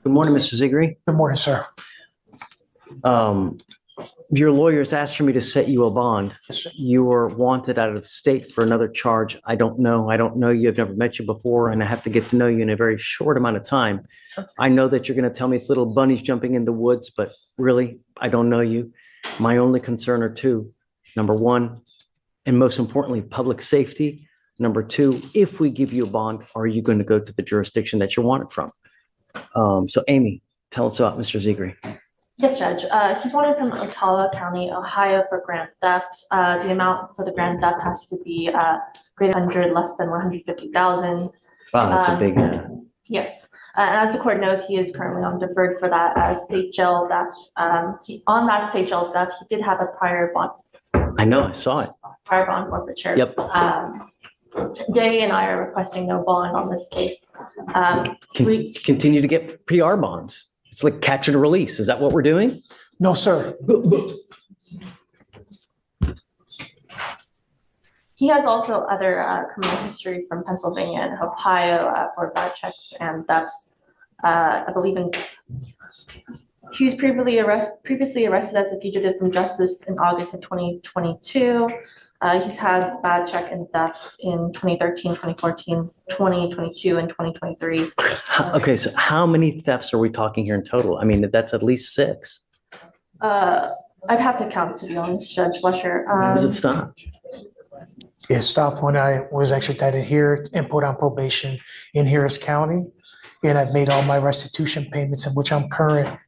Good morning, Mr. Zigri. Good morning, sir. Um, Your lawyers asked for me to set you a bond. Yes, sir. You were wanted out of state for another charge. I don't know. I don't know you. I've never met you before, and I have to get to know you in a very short amount of time. I know that you're going to tell me it's little bunnies jumping in the woods, but really, I don't know you. My only concern are two. Number one, and most importantly, public safety. Number two, if we give you a bond, are you going to go to the jurisdiction that you're wanted from? So Amy, tell us about Mr. Zigri. Yes, Judge. He's wanted from Ottawa County, Ohio for grand theft. The amount for the grand theft has to be greater than 100, less than 150,000. Wow, that's a big, Yes. And as the court knows, he is currently on deferred for that state jail theft. On that state jail theft, he did have a prior bond. I know, I saw it. Prior bond forfeiture. Yep. Day and I are requesting no bond on this case. Continue to get PR bonds. It's like catch and release. Is that what we're doing? No, sir. He has also other criminal history from Pennsylvania and Ohio for bad checks and thefts. I believe he was previously arrested as a fugitive from justice in August of 2022. He's had bad check and thefts in 2013, 2014, 2022, and 2023. Okay, so how many thefts are we talking here in total? I mean, that's at least 6. I'd have to count, to be honest, Judge Fleischer. Does it stop? It stopped when I was extradited here and put on probation in Harris County. And I've made all my restitution payments, in which I'm current.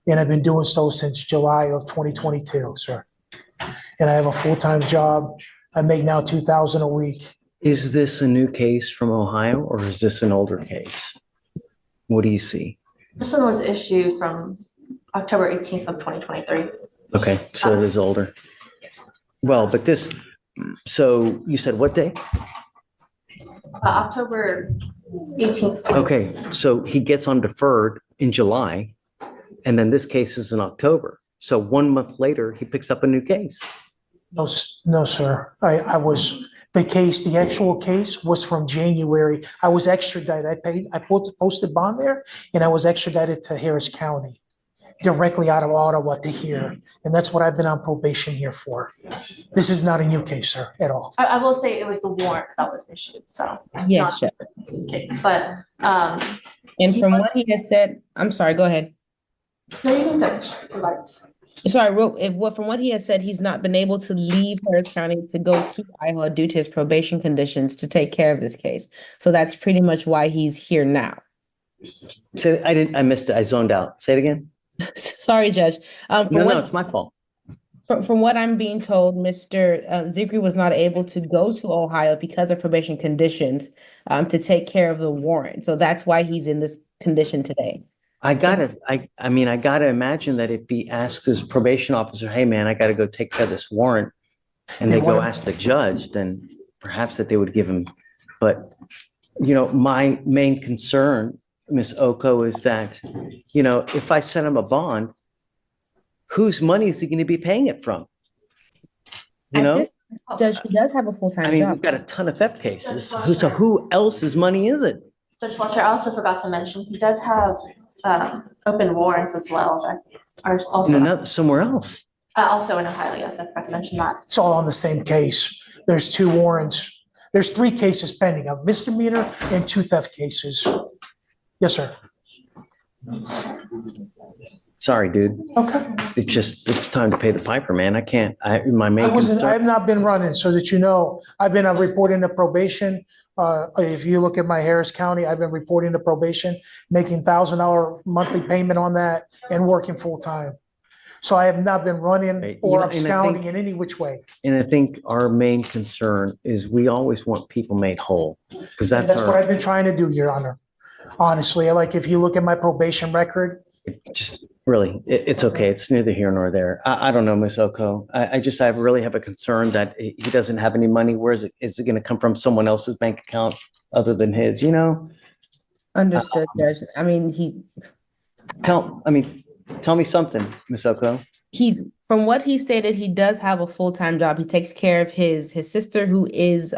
And I've been doing so since July of 2022, sir. And I have a full-time job. I make now $2,000 a week. Is this a new case from Ohio or is this an older case? What do you see? This one was issued from October 18th of 2023. Okay, so it is older. Yes. Well, but this, so you said what day? October 18th. Okay, so he gets on deferred in July, and then this case is in October. So 1 month later, he picks up a new case. No, sir. The actual case was from January. I was extradited. I posted bond there, and I was extradited to Harris County, directly out of Ottawa to here. And that's what I've been on probation here for. This is not a new case, sir, at all. I will say it was the warrant that was issued, so. Yes, not the case, but, and from what he had said, I'm sorry, go ahead. no, you can finish. Right. Sorry, from what he has said, he's not been able to leave Harris County to go to Iowa due to his probation conditions to take care of this case. So that's pretty much why he's here now. So I missed it. I zoned out. Say it again. Sorry, Judge. No, it's my fault. From what I'm being told, Mr. Zigri was not able to go to Ohio because of probation conditions to take care of the warrant. So that's why he's in this condition today. I gotta imagine that if he asks his probation officer, hey man, I gotta go take care of this warrant, and they go ask the judge, then perhaps that they would give him. But, my main concern, Ms. Oko, is that, if I send him a bond, whose money is he going to be paying it from? Judge, he does have a full-time job. We've got a ton of theft cases. So who else's money is it? Judge Fletcher, I also forgot to mention, he does have open warrants as well that are also. Somewhere else. Also in Ohio, yes, I forgot to mention that. It's all on the same case. There's 2 warrants. There's 3 cases pending, a misdemeanor and 2 theft cases. Yes, sir. Sorry, dude. Okay. It's time to pay the piper, man. I can't, I have not been running, so that you know, I've been reporting to probation. If you look at my Harris County, I've been reporting to probation, making $1,000 monthly payment on that and working full time. So I have not been running or absconding in any which way. And I think our main concern is we always want people made whole, because that's what I've been trying to do, Your Honor. Honestly, like if you look at my probation record. Just really, it's okay. It's neither here nor there. I don't know, Ms. Oko. I really have a concern that he doesn't have any money. Where is it? Is it going to come from someone else's bank account other than his, Understood, Judge. I mean, tell me something, Ms. Oko. From what he stated, he does have a full-time job. He takes care of his sister who is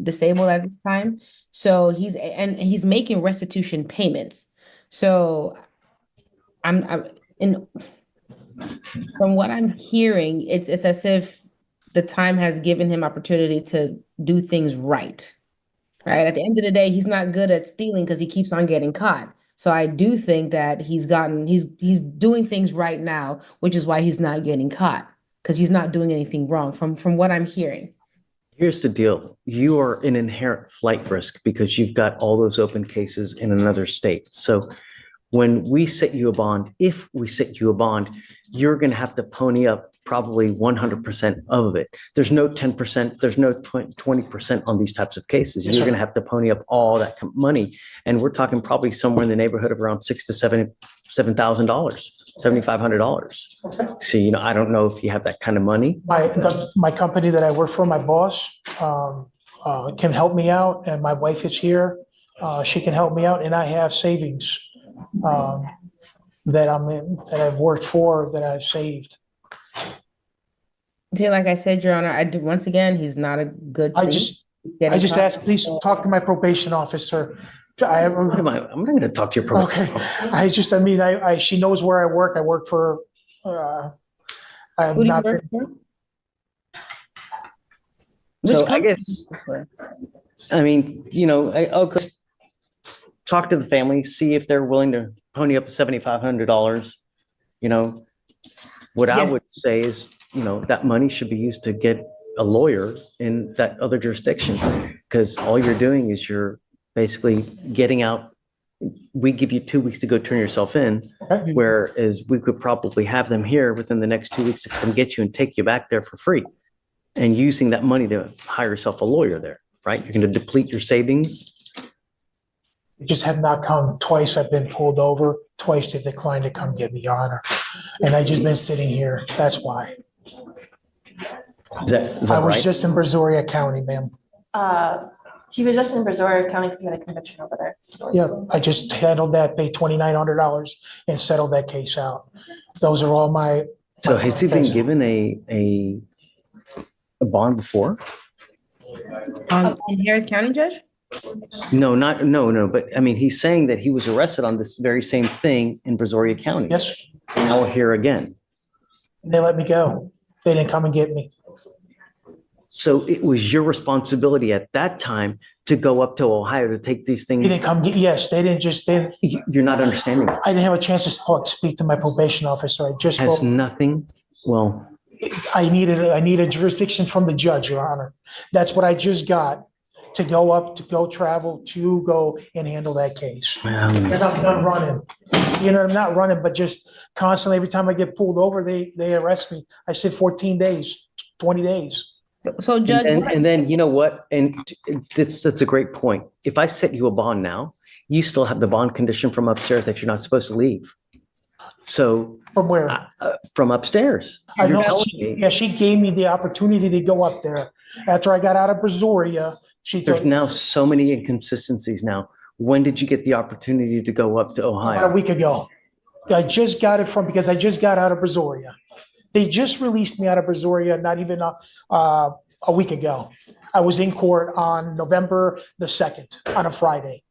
disabled at this time. So he's making restitution payments. So I'm in from what I'm hearing, it's as if the time has given him opportunity to do things right. Right. At the end of the day, he's not good at stealing because he keeps on getting caught. So I do think that he's doing things right now, which is why he's not getting caught because he's not doing anything wrong from what I'm hearing. Here's the deal. You are an inherent flight risk because you've got all those open cases in another state. So when we set you a bond, if we set you a bond, you're going to have to pony up probably 100% of it. There's no 10%, there's no 20% on these types of cases. Yes, You're sir. going to have to pony up all that money. And we're talking probably somewhere in the neighborhood of around $7,500. So, I don't know if you have that kind of money. My company that I work for, my boss, can help me out, and my wife is here. She can help me out, and I have savings that I've worked for, that I've saved. See, like I said, Your Honor, once again, he's not a good I thief. just Getting caught. asked, please talk to my probation officer. I'm not going to talk to your probation. Okay, she knows where I work. I work for, I'm Who do you not, work for? So Which I company guess, do you work for? I'll go talk to the family, see if they're willing to pony up $7,500. What I Yes. would say is, that money should be used to get a lawyer in that other jurisdiction, because all you're doing is you're basically getting out. We give you 2 weeks to go turn yourself in, Okay. whereas we could probably have them here within the next 2 weeks to come get you and take you back there for free, and using that money to hire yourself a lawyer there, right? You're going to deplete your savings. just have not come twice. I've been pulled over. Twice they declined to come get me, Your Honor. And I just been sitting here. That's why. Is that I was right? just in Brazoria County, ma'am. He was just in Brazoria County because he had a conviction over there. Yeah, I just handled that, paid $2,900 and settled that case out. Those are all my. So has he been given a bond before? In Harris County, Judge? No, no. But I mean, he's saying that he was arrested on this very same thing in Brazoria County. Yes, Now we're here again. they let me go. They didn't come and get me. So it was your responsibility at that time to go up to Ohio to take these They things. didn't come get, yes, they didn't just, they, You're not understanding. I didn't have a chance to speak to my probation officer. I just, Has spoke. nothing, well, I need a jurisdiction from the judge, Your Honor. That's what I just got to go up, to go travel, to go and handle that case. Because I'm done running. I'm not running, but just constantly, every time I get pulled over, they arrest me. I sit 14 days, 20 days. So Judge, and then, you know what? And that's a great point. If I set you a bond now, you still have the bond condition from upstairs that you're not supposed to leave. So From where? from upstairs, I you're know, telling me yeah, she gave me the opportunity to go up there. After I got out of Brazoria, she there's told now so many inconsistencies now. When did you get the opportunity to go up to about a Ohio? week ago. I just got it because I just got out of Brazoria. They just released me out of Brazoria, not even a week ago. I was in court on November the 2nd, on a Friday.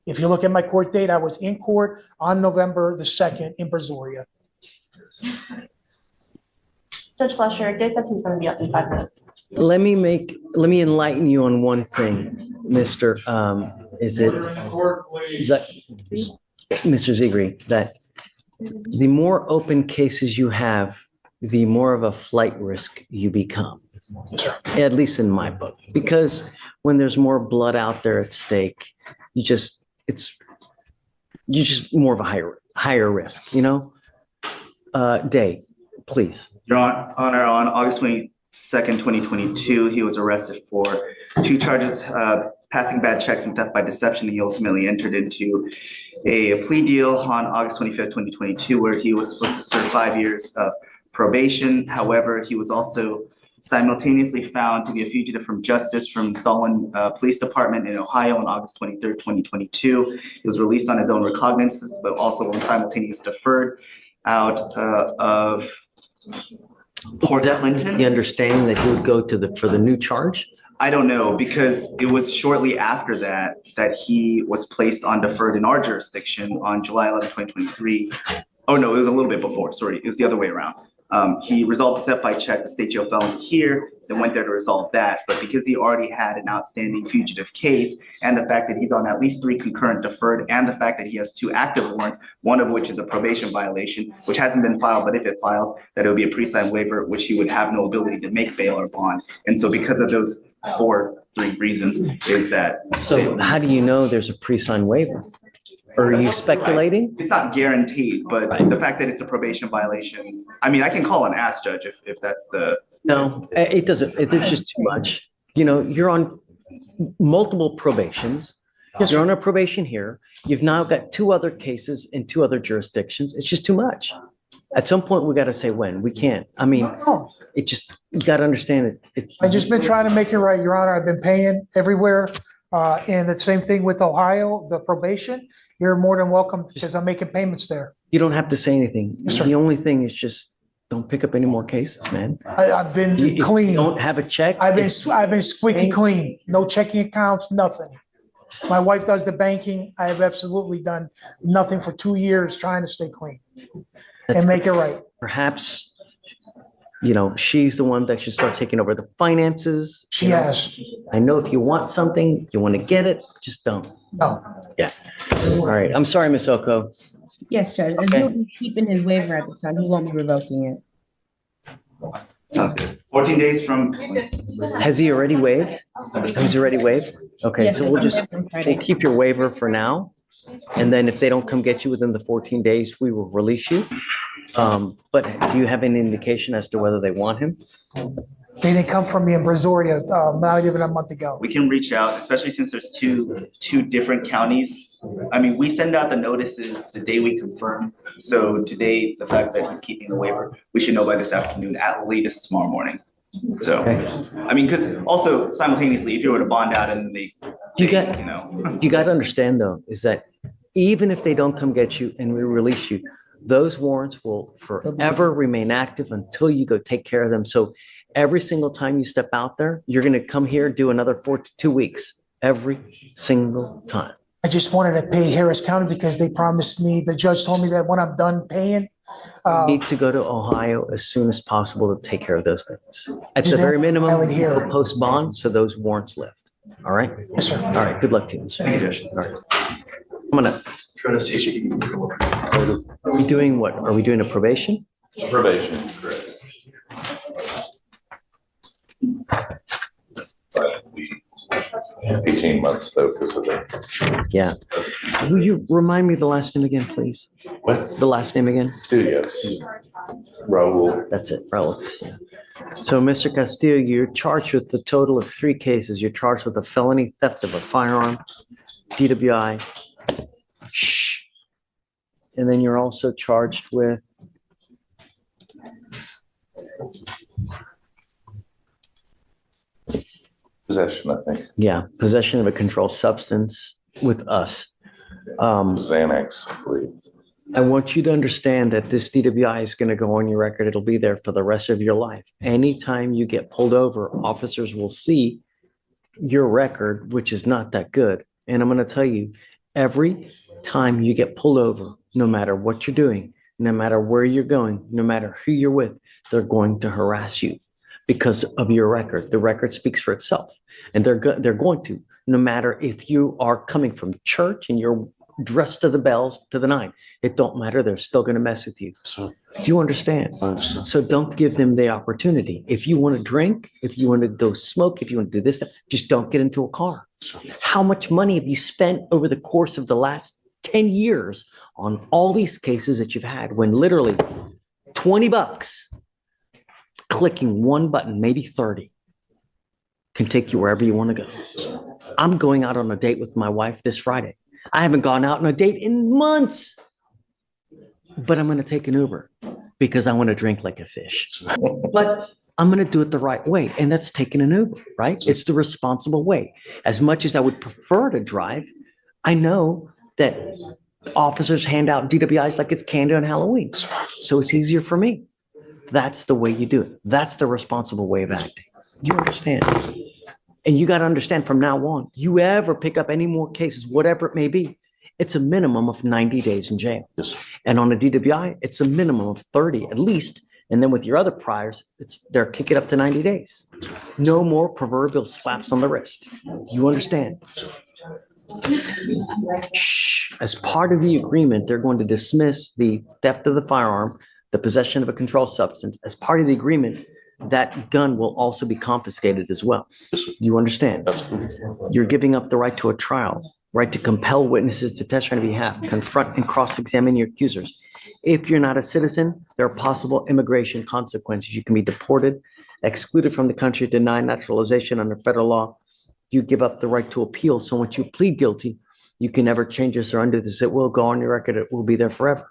If you look at my court date, I was in court on November the 2nd in Brazoria. Judge Fleischer, Dave says he's going to be up in 5 minutes. Let me enlighten you on one thing, Mr. Mr. Zegri, that the more open cases you have, the more of a flight risk you become, at least in my book, because when there's more blood out there at stake, you're just more of a higher risk, Day, please. Your Honor, on August 22nd, 2022, he was arrested for 2 charges, passing bad checks and theft by deception. He ultimately entered into a plea deal on August 25th, 2022, where he was supposed to serve 5 years of probation. However, he was also simultaneously found to be a fugitive from justice from Solon Police Department in Ohio on August 23rd, 2022. He was released on his own recognizance, but also on simultaneous deferred out of Port The Clinton? understanding that he would go for the new charge? I don't know, because it was shortly after that that he was placed on deferred in our jurisdiction on July 11, 2023. Oh, no, it was a little bit before, sorry, it was the other way around. He resolved the theft by check, the state jail felony here, then went there to resolve that. But because he already had an outstanding fugitive case, and the fact that he's on at least 3 concurrent deferred, and the fact that he has 2 active warrants, one of which is a probation violation, which hasn't been filed, but if it files, that it would be a pre-signed waiver, which he would have no ability to make bail or bond. And so because of those 3 reasons is that. So how do you know there's a pre-signed waiver? Or are you speculating? It's not guaranteed, but Right. the fact that it's a probation violation, I mean, I can call and ask Judge if that's the. No, it doesn't. It's just too much. You know, you're on multiple probations. Yes, You're on a probation here. You've now got 2 other cases in 2 other jurisdictions. It's just too much. At some point, we got to say when. We can't. I mean, No, it just, you got to understand it. I just been trying to make it right, Your Honor. I've been paying everywhere. And the same thing with Ohio, the probation. You're more than welcome because I'm making payments there. You don't have to say anything. Yes, sir. The only thing is just don't pick up any more cases, man. I've been If you clean. don't have a check. I've been squeaky clean. No checking accounts, nothing. My wife does the banking. I have absolutely done nothing for 2 years trying to stay clean That's and make it right. Perhaps, you know, she's the one that should start taking over the finances. She you know? has. I know if you want something, you want to get it, just don't. No. All right. I'm sorry, Miss Oko. Yes, Judge, and Okay. he'll be keeping his waiver at the time. He won't be revoking it. Sounds good. 14 days from. Has he already waived? He's already waived? Okay, Yes, so it's we'll on just, Veterans we'll Friday. keep your waiver for now. And then if they don't come get you within the 14 days, we will release you. But do you have any indication as to whether they want him? They didn't come from me in Brazoria, not even a month ago. We can reach out, especially since there's two different counties. I mean, we send out the notices the day we confirm. So today, the fact that he's keeping the waiver, we should know by this afternoon, at latest tomorrow morning. So, Okay. I mean, because also simultaneously, if you were to bond out and You got- you know. You got to understand though, is that even if they don't come get you and we release you, those warrants will forever remain active until you go take care of them. So every single time you step out there, you're going to come here, do another 2 weeks, every single time. I just wanted to pay Harris County because they promised me, the judge told me that when I'm done paying, Need to go to Ohio as soon as possible to take care of those things. At the Just very have- minimum, file it here. we'll post bond so those warrants lift. All right? yes, sir. All right, good luck to you. Thank you, Judge. All right. I'm gonna, Trying to see if you can are we doing what? Are we doing a probation? probation, correct. But we, 18 months though, because of the, Yeah. Will you remind me the last name again, please? what, The last name again? studios. Raul, That's it, Raul Castillo. So, Mr. Castillo, you're charged with the total of 3 cases. You're charged with a felony theft of a firearm, DWI. Shh. And then you're also charged with possession, I think, yeah, possession of a controlled substance with us. Xanax, I believe. I want you to understand that this DWI is going to go on your record. It'll be there for the rest of your life. Anytime you get pulled over, officers will see your record, which is not that good. And I'm going to tell you, every time you get pulled over, no matter what you're doing, no matter where you're going, no matter who you're with, they're going to harass you because of your record. The record speaks for itself. And they're going to, no matter if you are coming from church and you're dressed to the bells to the nine, it don't matter. They're still going to mess with you. So, Do you understand? I understand. So don't give them the opportunity. If you want to drink, if you want to go smoke, if you want to do this, just don't get into a car. How much money have you spent over the course of the last 10 years on all these cases that you've had when literally $20 clicking one button, maybe 30, can take you wherever you want to go? I'm going out on a date with my wife this Friday. I haven't gone out on a date in months, but I'm going to take an Uber because I want to drink like a fish. But I'm going to do it the right way. And that's taking an Uber, right? It's the responsible way. As much as I would prefer to drive, I know that officers hand out DWIs like it's candy on Halloween. So it's easier for me. That's the way you do it. That's the responsible way of acting. You understand? And you got to understand from now on, you ever pick up any more cases, whatever it may be, it's a minimum of 90 days in jail. Yes. And on a DWI, it's a minimum of 30 at least. And then with your other priors, they're kicking up to 90 days. No more proverbial slaps on the wrist. You understand? Shh. As part of the agreement, they're going to dismiss the theft of the firearm, the possession of a controlled substance. As part of the agreement, that gun will also be confiscated as well. Yes, sir. You understand? Absolutely. You're giving up the right to a trial, right to compel witnesses to testify on your behalf, confront and cross-examine your accusers. If you're not a citizen, there are possible immigration consequences. You can be deported, excluded from the country, denied naturalization under federal law. You give up the right to appeal. So once you plead guilty, you can never change this or undo this. It will go on your record. It will be there forever.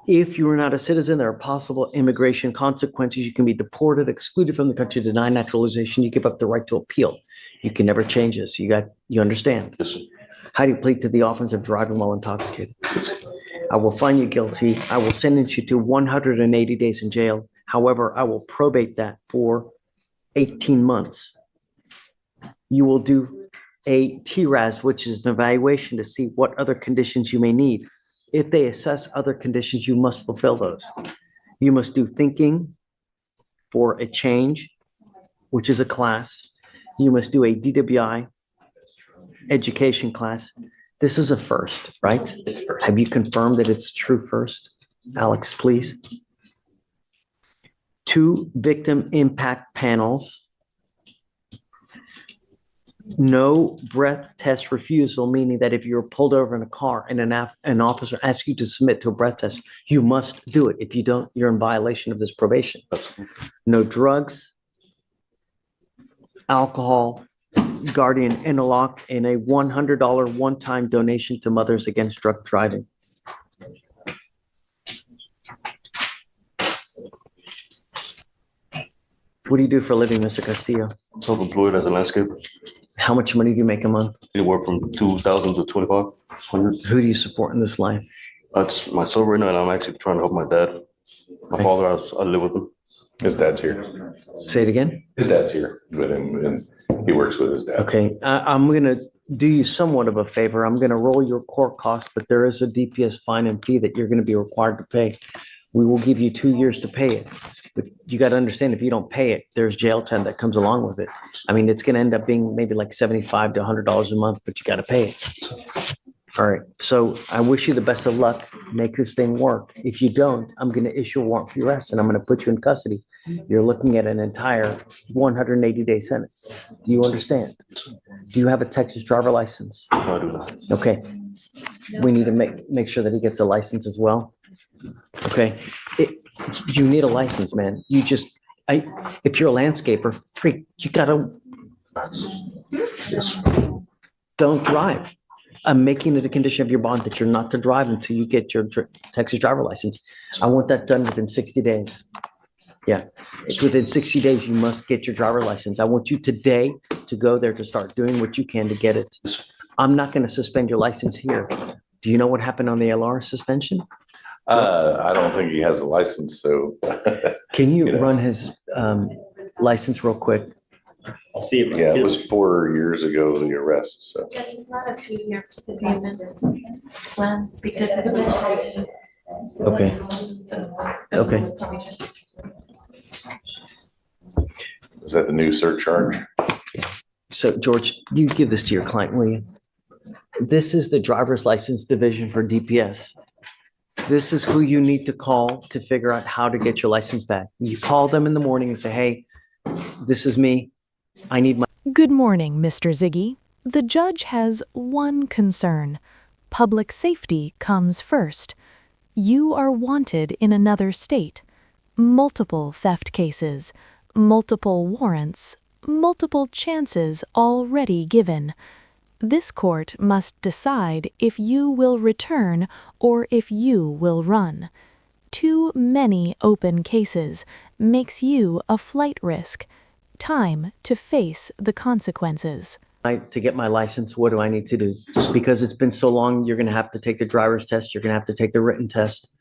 If you are not a citizen, there are possible immigration consequences. You can be deported, excluded from the country, denied naturalization. You give up the right to appeal. You can never change this. You understand? Yes, sir. How do you plead to the offense of driving while intoxicated? I will find you guilty. I will sentence you to 180 days in jail. However, I will probate that for 18 months. You will do a TRAS, which is an evaluation to see what other conditions you may need. If they assess other conditions, you must fulfill those. You must do thinking for a change, which is a class. You must do a DWI education class. This is a first, right? It's first. Have you confirmed that it's true first? Alex, please. 2 victim impact panels. No breath test refusal, meaning that if you're pulled over in a car and an officer asks you to submit to a breath test, you must do it. If you don't, you're in violation of this probation. Absolutely. No drugs, alcohol, guardian interlock, and a $100 one-time donation to Mothers Against Drug Driving. What do you do for a living, Mr. Castillo? Self-employed as a landscaper, How much money do you make a month? anywhere from 2,000 to 2,500. Who do you support in this life? That's myself right now, and I'm actually trying to help my dad. My father, I live with him. His dad's here. Say it again. His dad's here, but and he works with his dad. Okay, I'm going to do you somewhat of a favor. I'm going to roll your court costs, but there is a DPS fine and fee that you're going to be required to pay. We will give you 2 years to pay it. But you got to understand, if you don't pay it, there's jail time that comes along with it. I mean, it's going to end up being maybe like $75 to $100 a month, but you got to pay it. All right. So I wish you the best of luck. Make this thing work. If you don't, I'm going to issue a warrant for your arrest and I'm going to put you in custody. You're looking at an entire 180-day sentence. Do you understand? Do you have a Texas driver license? No, I do not. Okay. We need to make sure that he gets a license as well. Okay. You need a license, man. If you're a landscaper, freak, you gotta, Yes. don't drive. I'm making it a condition of your bond that you're not to drive until you get your Texas driver license. I want that done within 60 days. Yeah, it's within 60 days, you must get your driver license. I want you today to go there to start doing what you can to get it. I'm not going to suspend your license here. Do you know what happened on the LR suspension? I don't think he has a license, so. Can you You know. run his license real quick? I'll see if. Yeah, it was 4 years ago, the arrest, so. Yeah, it's not a 2-year agreement plan because it's with. Okay. Okay. Is that the new surcharge? So George, you give this to your client, will you? This is the driver's license division for DPS. This is who you need to call to figure out how to get your license back. You call them in the morning and say, hey, this is me. I need my. Good morning, Mr. Ziggy. The judge has one concern. Public safety comes first. You are wanted in another state. Multiple theft cases, multiple warrants, multiple chances already given. This court must decide if you will return or if you will run. Too many open cases makes you a flight risk. Time to face the consequences. To get my license, what do I need to do? because it's been so long, you're gonna have to take the driver's test, you're gonna have to take the written test.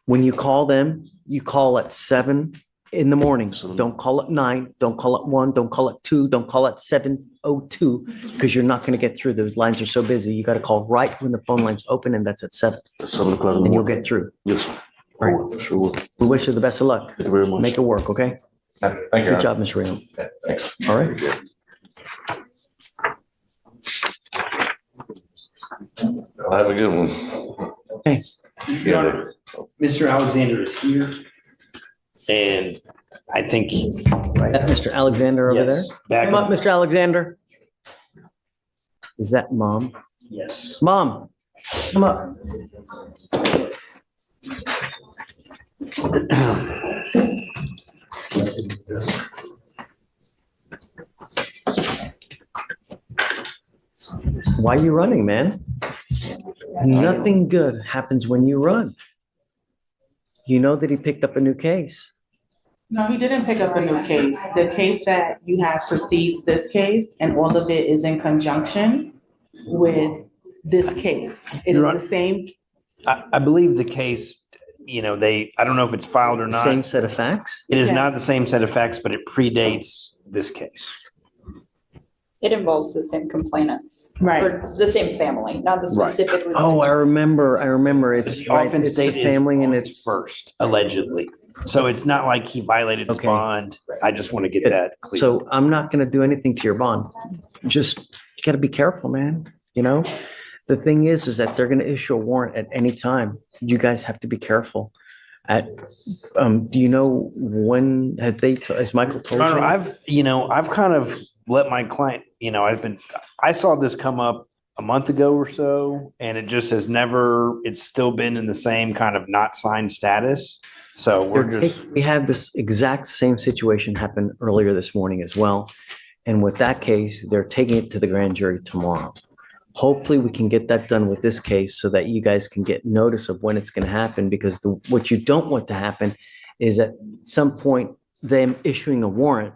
When you call them, you call at 7 in the morning. Don't call at 9, don't call at 1, don't call at 2, don't call at 7:02, because you're not gonna get through. Those lines are so busy. You gotta call right when the phone line's open, and that's at 7, 7 o'clock in the and you'll morning. get through. Yes. All right. Sure will. We wish you the best of luck. Thank you very much. Make it work, okay? Thank you. Good job, Mr. Reno. Thanks. All right. Have a good one. Okay. Your Honor, Mr. Alexander is here. And I think. That Mr. Alexander over there? Yes, back Come up, up. Mr. Alexander. Is that mom? Yes. Mom, come up. Why are you running, man? Nothing good happens when you run. You know that he picked up a new case. No, he didn't pick up a new case. The case that you have precedes this case, and all of it is in conjunction with this case. It is You're the same. I believe the case, I don't know if it's filed or Same not. set of facts? It is not Yes. the same set of facts, but it predates this case. It involves the same complainants. Right. Or the same family, not the Right. specific. Oh, I remember. It's The right. offense It's the date is family and August it's. first, allegedly. So it's not like he violated his Okay. bond. I just want to get that clear. So I'm not gonna do anything to your bond. Just, you gotta be careful, man, you know? The thing is that they're gonna issue a warrant at any time. You guys have to be careful. Do you know when, has Michael told Your Honor, you? I've kind of let my client, I saw this come up a month ago or so, and it just has it's still been in the same kind of not signed status. So We had this exact same situation happen earlier this morning as well. And with that case, they're taking it to the grand jury tomorrow. Hopefully, we can get that done with this case so that you guys can get notice of when it's going to happen, because what you don't want to happen is at some point them issuing a warrant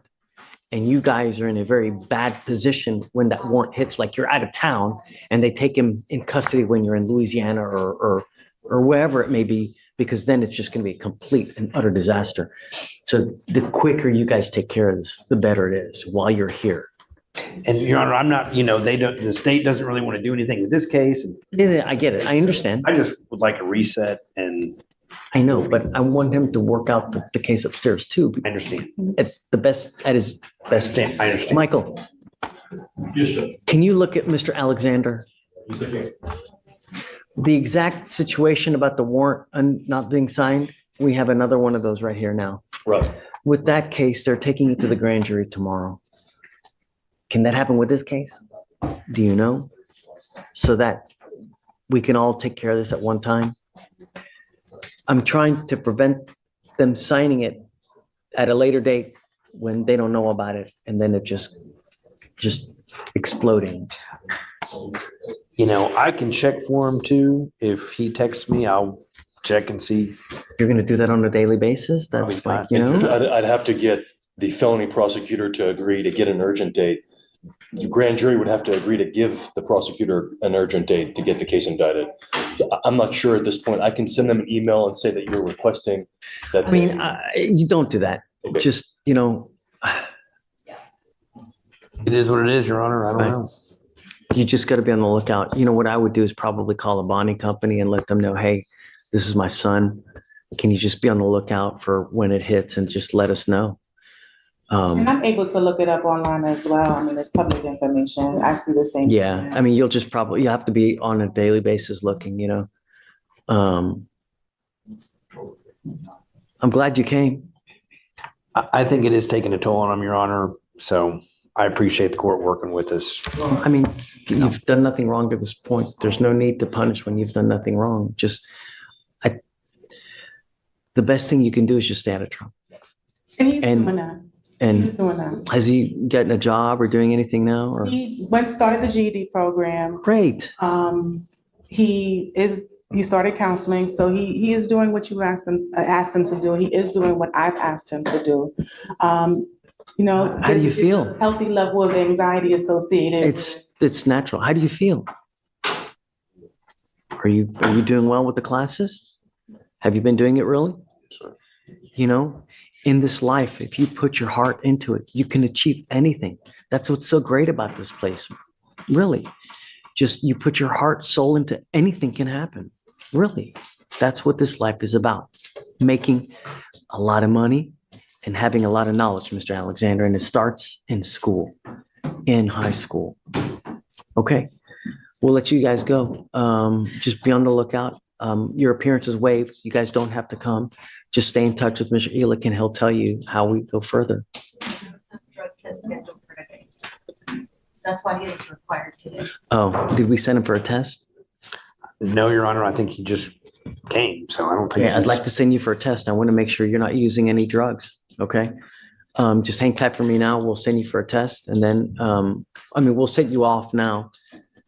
and you guys are in a very bad position when that warrant hits, like you're out of town and they take him in custody when you're in Louisiana or wherever it may be, because then it's just going to be a complete and utter disaster. So the quicker you guys take care of this, the better it is while you're here. And Your Honor, I'm not, the state doesn't really want to do anything with this case. And Yeah, I get it. I understand. I just would like a reset, and I know, but I want him to work out the case upstairs too. I understand. At his best. I understand. Michael, Yes, sir. can you look at Mr. Alexander? The exact situation about the warrant not being signed, we have another one of those right here now. Right. With that case, they're taking it to the grand jury tomorrow. Can that happen with this case? Do you know? So that we can all take care of this at one time? I'm trying to prevent them signing it at a later date when they don't know about it, and then it just exploding. I can check for him too. If he texts me, I'll check and see. You're gonna do that on a daily basis? That's like, I'd have to get the felony prosecutor to agree to get an urgent date. The grand jury would have to agree to give the prosecutor an urgent date to get the case indicted. So I'm not sure at this point. I can send them an email and say that you're requesting that. I mean, you don't do that. Okay. Just, It is what it is, Your Honor. I don't Right. know. you just gotta be on the lookout. You know, what I would do is probably call a bonding company and let them know, hey, this is my son. Can you just be on the lookout for when it hits and just let us know? And I'm able to look it up online as well. I mean, it's public information. I see the same. Yeah, I mean, you have to be on a daily basis looking, I'm glad you came. I think it is taking a toll on him, Your Honor. So I appreciate the court working with us. I mean, you've done nothing wrong to this point. There's no need to punish when you've done nothing wrong. The best thing you can do is just stay out of trouble. And he's And- doing that. He's And doing that. has he gotten a job or doing anything now? Or He started the GED program. great. He started counseling, so he is doing what you asked him to do. He is doing what I've asked him to do. How do you there's feel? a healthy level of anxiety associated. it's natural. How do you feel? Are you doing well with the classes? Have you been doing it really? You know, in this life, if you put your heart into it, you can achieve anything. That's what's so great about this place. Really. Just you put your heart, soul into anything can happen. Really. That's what this life is about. Making a lot of money and having a lot of knowledge, Mr. Alexander. And it starts in school, in high school. Okay. We'll let you guys go. Just be on the lookout. Your appearance is waived. You guys don't have to come. Just stay in touch with Mr. Elick and he'll tell you how we go further. Drug test scheduled for today. That's why he is required today. Oh, did we send him for a test? No, Your Honor, I think he just came, so I don't think. Yeah, I'd like to send you for a test. I want to make sure you're not using any drugs. Okay. Just hang tight for me now. We'll send you for a test and then, we'll set you off now.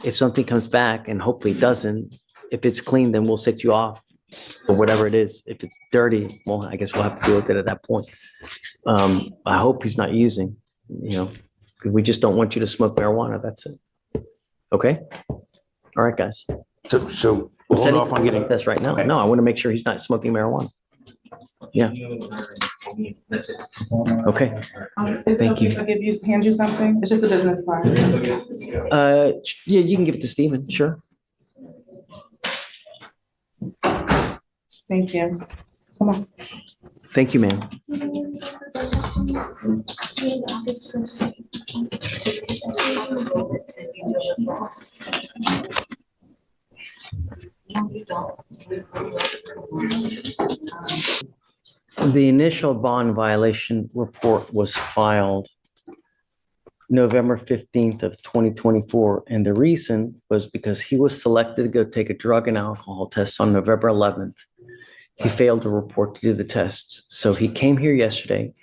If something comes back and hopefully it doesn't, if it's clean, then we'll set you off or whatever it is. If it's dirty, well, I guess we'll have to deal with it at that point. I hope he's not using, we just don't want you to smoke marijuana. That's it. Okay. All right, guys. So we'll hold off on getting this right now. Okay. No, I want to make sure he's not smoking marijuana. Yeah. Okay. Thank you. Hand you something? It's just a business card. Yeah, you can give it to Steven. Sure. Thank you. Come on. Thank you, ma'am. The initial bond violation report was filed November 15th of 2024. And the reason was because he was selected to go take a drug and alcohol test on November 11th. He failed to report to do the tests. So he came here yesterday.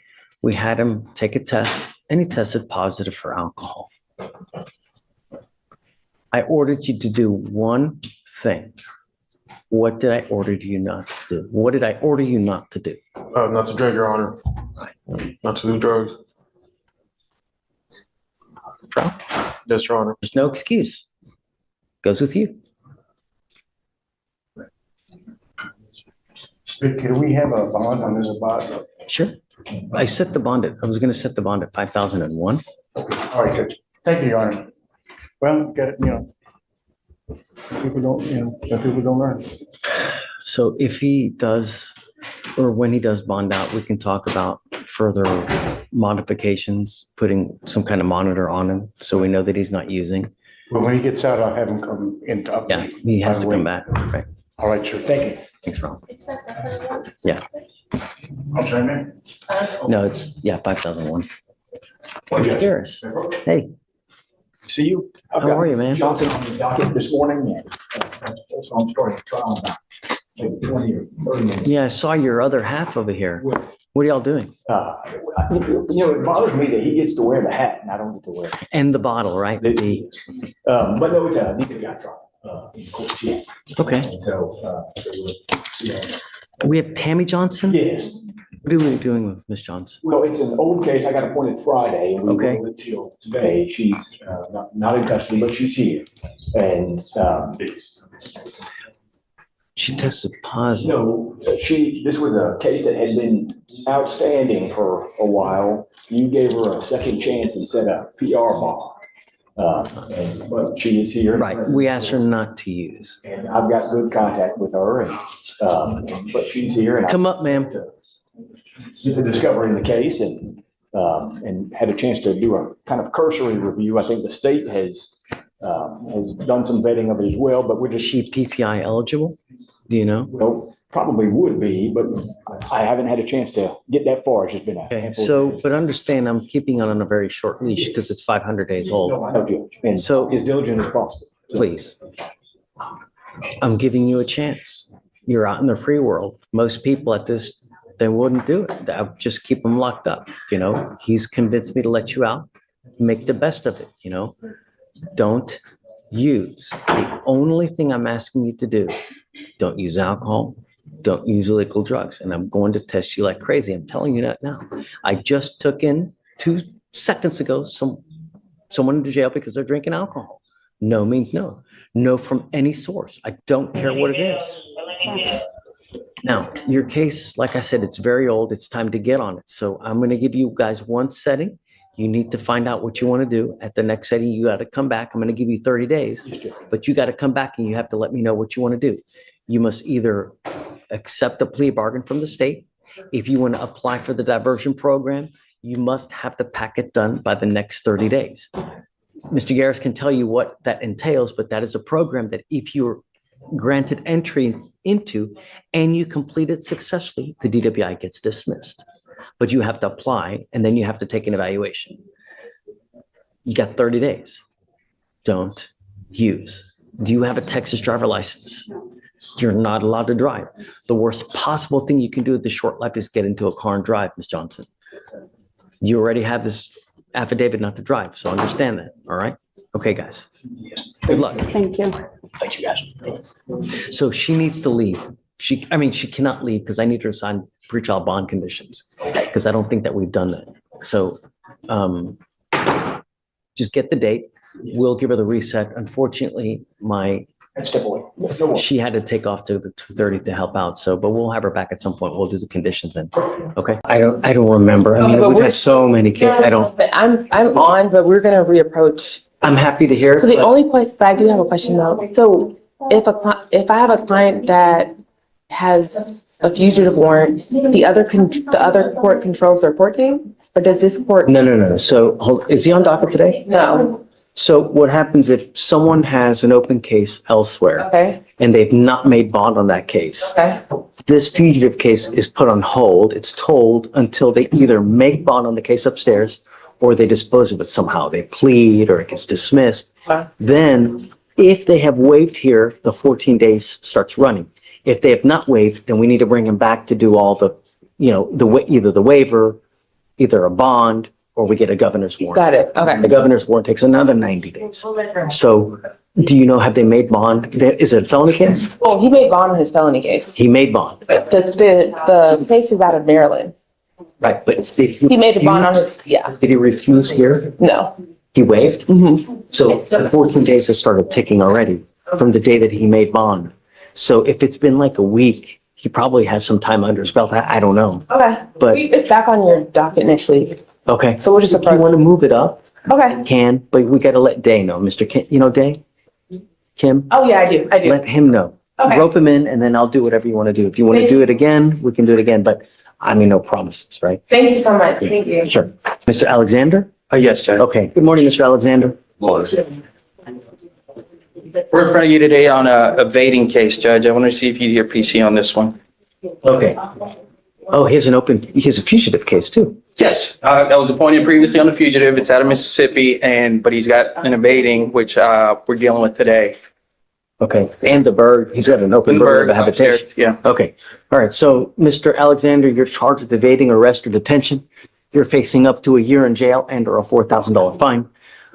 We had him take a test and he tested positive for alcohol. I ordered you to do one thing. What did I order you not to do? What did I order you not to do? Not to drug, Your Honor. Not to do drugs. Bro, Yes, Your Honor. there's no excuse. Goes with you. Can we have a bond on this bond? Sure. I set the bond at, I was going to set the bond at 5,001. All right, good. Thank you, Your Honor. Well, people don't, some people don't learn. So if he does, or when he does bond out, we can talk about further modifications, putting some kind of monitor on him so we know that he's not using. Well, when he gets out, I'll have him come in to update. Yeah, he has to come back. Right. All right, sure. Thank you. Thanks, Ron. Yeah. I'm sorry, man. No, it's, 5,001. Well, Mr. Harris. Hey, See you. how are you, man? Johnson on the docket this morning, and also I'm starting a trial in about maybe 20 or 30 minutes. Yeah, I saw your other half over here. What are y'all doing? It bothers me that he gets to wear the hat and I don't get to wear it. And the bottle, right? But no, it's a neither guy trial in court. Yeah. Okay. And so, We have Tammy Johnson? yes. What are we doing with Miss Johnson? Well, it's an old case. I got appointed Friday. And we Okay. waited till today. She's not in custody, but she's here. And She tested positive. no, this was a case that had been outstanding for a while. You gave her a second chance and set a PR bond. But she is here. Right, we asked her not to use. And I've got good contact with her, and but she's here. And Come up, ma'am. Did the discovery in the case and had a chance to do a kind of cursory review. I think the state has done some vetting of it as well, but we're Is just, she PTI eligible? Do you know? well, probably would be, but I haven't had a chance to get that far. It's just been a Okay, handful of so, days. but understand I'm keeping it on a very short leash because it's 500 days old. No, I know, Judge, and So- as diligent as possible. So- Please. I'm giving you a chance. You're out in the free world. Most people at this, they wouldn't do it. I'll just keep them locked up, He's convinced me to let you out. Make the best of it, Don't use. The only thing I'm asking you to do, don't use alcohol, don't use illegal drugs. And I'm going to test you like crazy. I'm telling you that now. I just took in 2 seconds ago, someone into jail because they're drinking alcohol. No means no. No from any source. I don't care what it is. Now, your case, like I said, it's very old. It's time to get on it. So I'm going to give you guys one setting. You need to find out what you want to do. At the next setting, you got to come back. I'm going to give you 30 days, but you got to come back and you have to let me know what you want to do. You must either accept a plea bargain from the state. If you want to apply for the diversion program, you must have the packet done by the next 30 days. Mr. Garris can tell you what that entails, but that is a program that if you're granted entry into and you complete it successfully, the DWI gets dismissed. But you have to apply and then you have to take an evaluation. You got 30 days. Don't use. Do you have a Texas driver license? You're not allowed to drive. The worst possible thing you can do with this short life is get into a car and drive, Ms. Johnson. You already have this affidavit not to drive, so understand that, all right? Okay, guys. Good luck. Thank you. Thank you, guys. So she needs to leave. She cannot leave because I need her to sign pretrial bond conditions because I don't think that we've done that. So just get the date. We'll give her the reset. Unfortunately, she had to take off to the 2:30 to help out. So, but we'll have her back at some point. We'll do the conditions then. Okay. I don't remember. I mean, we've had so many kids. I'm on, but we're gonna reapproach. I'm happy to hear. So the only question, but I do have a question though. So if I have a client that has a fugitive warrant, the other court controls their court date, or does this court? No. So is he on docket today? No. So what happens if someone has an open case elsewhere? Okay. And they've not made bond on that case? Okay. This fugitive case is put on hold. It's told until they either make bond on the case upstairs or they dispose of it somehow. They plead or it gets dismissed. Okay. Then if they have waived here, the 14 days starts running. If they have not waived, then we need to bring them back to do all the, either the waiver, either a bond, or we get a governor's warrant. Got it. Okay. The governor's warrant takes another 90 days. So do you know, have they made bond? Is it a felony case? Well, he made bond on his felony case. He made bond. The case is out of Maryland. Right, but He made a bond on his, yeah. did he refuse here? No. He waived? Mm-hmm. So the 14 days has started ticking already from the day that he made bond. So if it's been like a week, he probably has some time under his belt. I don't know. Okay. But It's back on your docket next week. okay. So we'll just If you want to move it up, Okay. but we got to let Day know. Mr. Kim, Day? Kim? Oh, yeah, I do. Let him know. Okay. Rope him in and then I'll do whatever you want to do. If you want to do it again, we can do it again, but I mean, no promises, right? Thank you so much. Thank you. Sure. Mr. Alexander? Yes, Judge. Okay. Good morning, Mr. Alexander. We're in front of you today on a evading case, Judge. I want to see if you hear PC on this one. Okay. Oh, he has a fugitive case too. Yes, that was appointed previously on the fugitive. It's out of Mississippi, but he's got an evading, which we're dealing with today. Okay. And the bird, he's got an open bird of habitation. Yeah. Okay. All right. So, Mr. Alexander, you're charged with evading arrest or detention. You're facing up to a year in jail and or a $4,000 fine.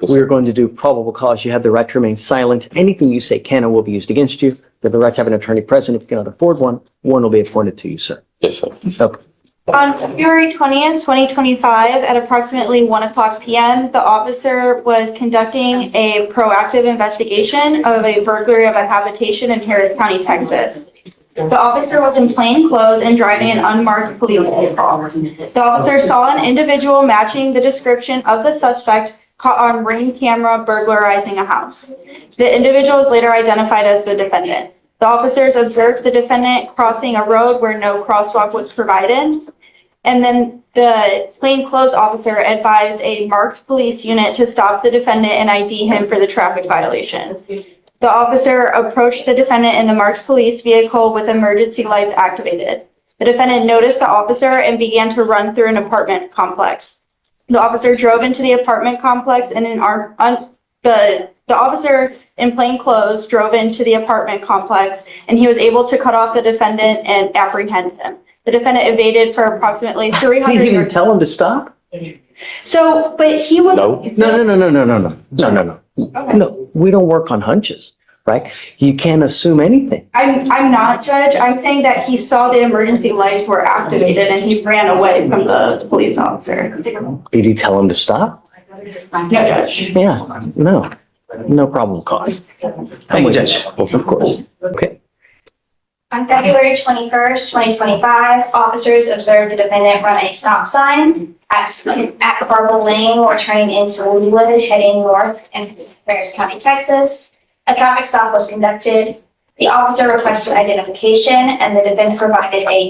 We are going to do probable cause. You have the right to remain silent. Anything you say can and will be used against you. You have the right to have an attorney present. If you cannot afford one will be appointed to you, sir. Yes, sir. Okay. On February 20th, 2025, at approximately 1:00 p.m., the officer was conducting a proactive investigation of a burglary of a habitation in Harris County, Texas. The officer was in plain clothes and driving an unmarked police vehicle. The officer saw an individual matching the description of the suspect caught on Ring camera burglarizing a house. The individual is later identified as the defendant. The officers observed the defendant crossing a road where no crosswalk was provided. And then the plainclothes officer advised a marked police unit to stop the defendant and ID him for the traffic violation. The officer approached the defendant in the marked police vehicle with emergency lights activated. The defendant noticed the officer and began to run through an apartment complex. The officer drove into the apartment complex and the officer in plain clothes drove into the apartment complex and he was able to cut off the defendant and apprehend him. The defendant evaded for approximately 300 Did he even yards. tell him to stop? So, but he was. No, we don't work on hunches, right? You can't assume anything. I'm not, Judge. I'm saying that he saw the emergency lights were activated and he ran away from the police officer. Did he tell him to stop? No, Judge. Yeah, no. No problem cause. Thank you, Judge. Of course. Okay. On February 21st, 2025, officers observed the defendant run a stop sign at Carmel Lane while turning into Leewood, heading north in Harris County, Texas. A traffic stop was conducted. The officer requested identification, and the defendant provided a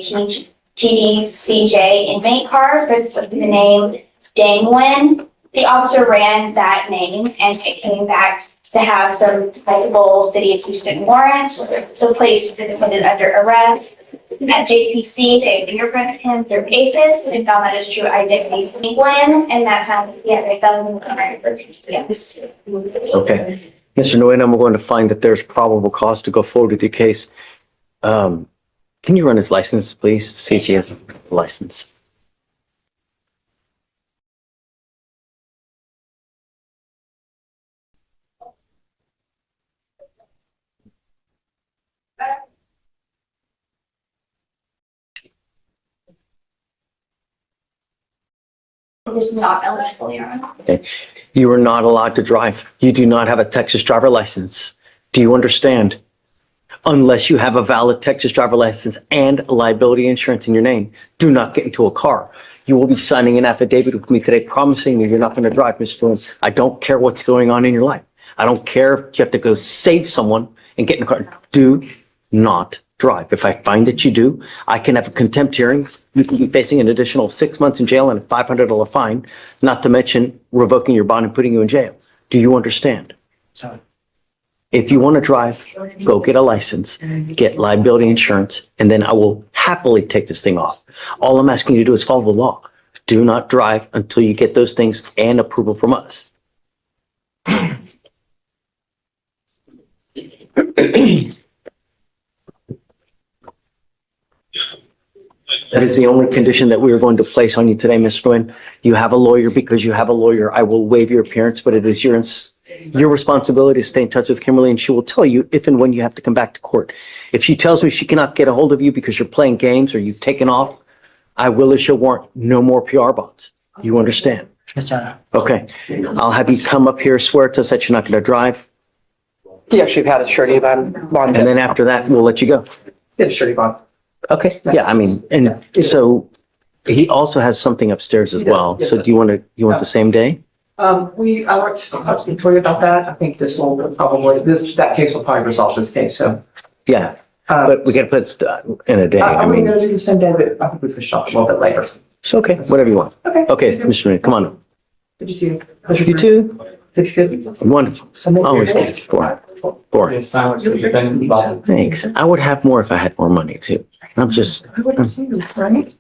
TDCJ inmate card with the name Dane Nguyen. The officer ran that name and came back to have some multiple City of Houston warrants, so placed the defendant under arrest. At JPC, they fingerprinted him through ACES and found that his true identity is Nguyen, and that found he had a felony warrant for PCS. Okay. Mr. Nguyen, I'm going to find that there's probable cause to go forward with your case. Can you run his license, please? See if he has a license. Is not eligible, Your Honor. Okay. You are not allowed to drive. You do not have a Texas driver license. Do you understand? Unless you have a valid Texas driver license and liability insurance in your name, do not get into a car. You will be signing an affidavit with me today promising you you're not going to drive, Mr. Lewis. I don't care what's going on in your life. I don't care if you have to go save someone and get in a car. Do not drive. If I find that you do, I can have a contempt hearing. You can be facing an additional 6 months in jail and a $500 fine, not to mention revoking your bond and putting you in jail. Do you understand? If you want to drive, go get a license, get liability insurance, and then I will happily take this thing off. All I'm asking you to do is follow the law. Do not drive until you get those things and approval from us. That is the only condition that we are going to place on you today, Ms. Nguyen. You have a lawyer because you have a lawyer. I will waive your appearance, but it is your responsibility to stay in touch with Kimberly, and she will tell you if and when you have to come back to court. If she tells me she cannot get a hold of you because you're playing games or you've taken off, I will issue a warrant. No more PR bonds. You understand? Yes, Your Honor. Okay. I'll have you come up here, swear to us that you're not going to drive, Yes, you've had a surety bond. and then after that, we'll let you go. Yeah, surety bond. Okay, yeah, I mean, and so he also has something upstairs as well. So do you want the same day? I want to talk to Victoria about that. I think this will probably, that case will probably resolve this case, so. Yeah, but we gotta put it in a day. I I'm mean, gonna do the same day, but I think we push off a little bit later. it's okay, whatever you want. Okay. Okay, Mr. Nguyen, come on. Good to see you. You too? It's good. Wonderful. Always good. Four. Thanks. I would have more if I had more money too. I'm just. I wouldn't see you, right?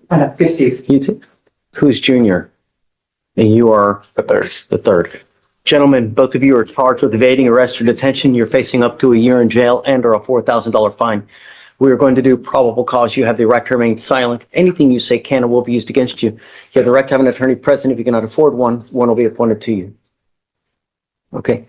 I know, good to see you. You too? Who's junior? And you are? The third. The third. Gentlemen, both of you are charged with evading arrest or detention. You're facing up to a year in jail and or a $4,000 fine. We are going to do probable cause. You have the right to remain silent. Anything you say can or will be used against you. You have the right to have an attorney present. If you cannot afford one, one will be appointed to you. Okay.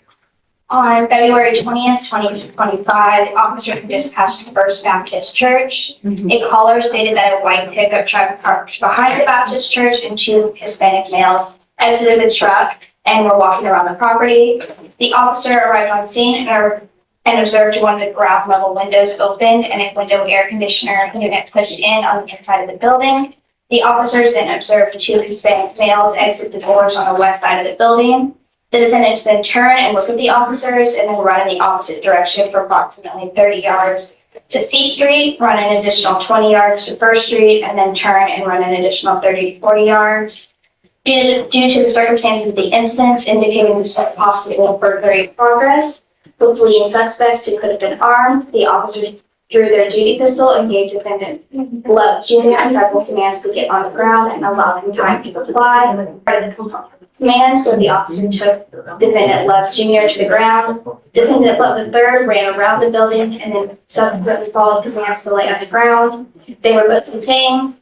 On February 20th, 2025, the officer dispatched the First Baptist Church. A caller stated that a white pickup truck parked behind the Baptist Church and two Hispanic males exited the truck and were walking around the property. The officer arrived on scene and observed one of the ground level windows opened and a window air conditioner unit pushed in on the inside of the building. The officers then observed two Hispanic males exit the doors on the west side of the building. The defendants then turn and look at the officers and then run in the opposite direction for approximately 30 yards to C Street, run an additional 20 yards to First Street, and then turn and run an additional 30 to 40 yards. Due to the circumstances of the incident indicating this was possible burglary in progress, with fleeing suspects who could have been armed, the officers drew their duty pistol and gave defendant Love Jr. several commands to get on the ground and allow him time to comply. Part of the command, so the officer took defendant Love Jr. to the ground. Defendant Love III ran around the building and then subsequently followed commands to lay on the ground. They were both detained.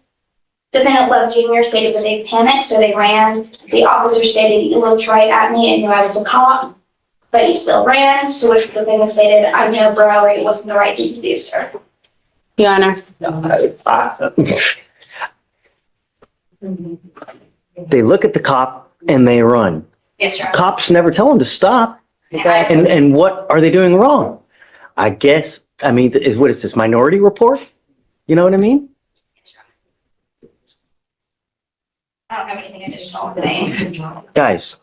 Defendant Love Jr. stated that they panicked, so they ran. The officer stated, "You looked right at me and knew I was a cop, but you still ran," to which the defendant stated, "I know, bro, it wasn't the right thing to do, sir." Your Honor. They look at the cop and they run. Yes, Your Honor. Cops never tell them to stop. And what are they doing wrong? I guess, I mean, what is this, Minority Report? You know what I mean? I don't have anything additional to say. Guys,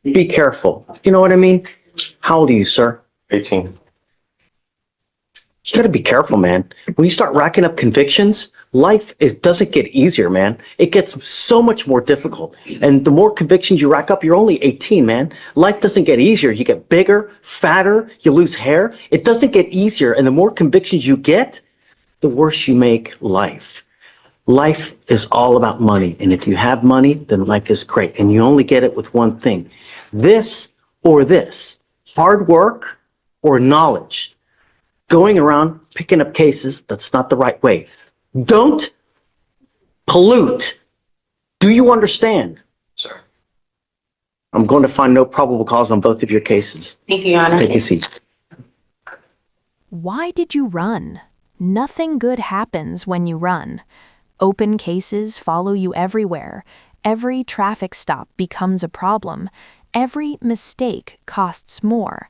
be careful. You know what I mean? How old are you, sir? 18. You gotta be careful, man. When you start racking up convictions, doesn't get easier, man. It gets so much more difficult. And the more convictions you rack up, you're only 18, man. Life doesn't get easier. You get bigger, fatter, you lose hair. It doesn't get easier. And the more convictions you get, the worse you make life. Life is all about money. And if you have money, then life is great. And you only get it with one thing. This or this. Hard work or knowledge. Going around picking up cases, that's not the right way. Don't pollute. Do you understand? Sure. I'm going to find no probable cause on both of your cases. Thank you, Your Honor. Take a seat. Why did you run? Nothing good happens when you run. Open cases follow you everywhere. Every traffic stop becomes a problem. Every mistake costs more.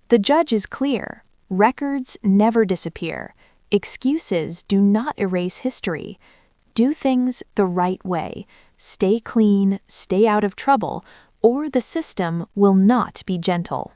The judge is clear. Records never disappear. Excuses do not erase history. Do things the right way. Stay clean, stay out of trouble, or the system will not be gentle.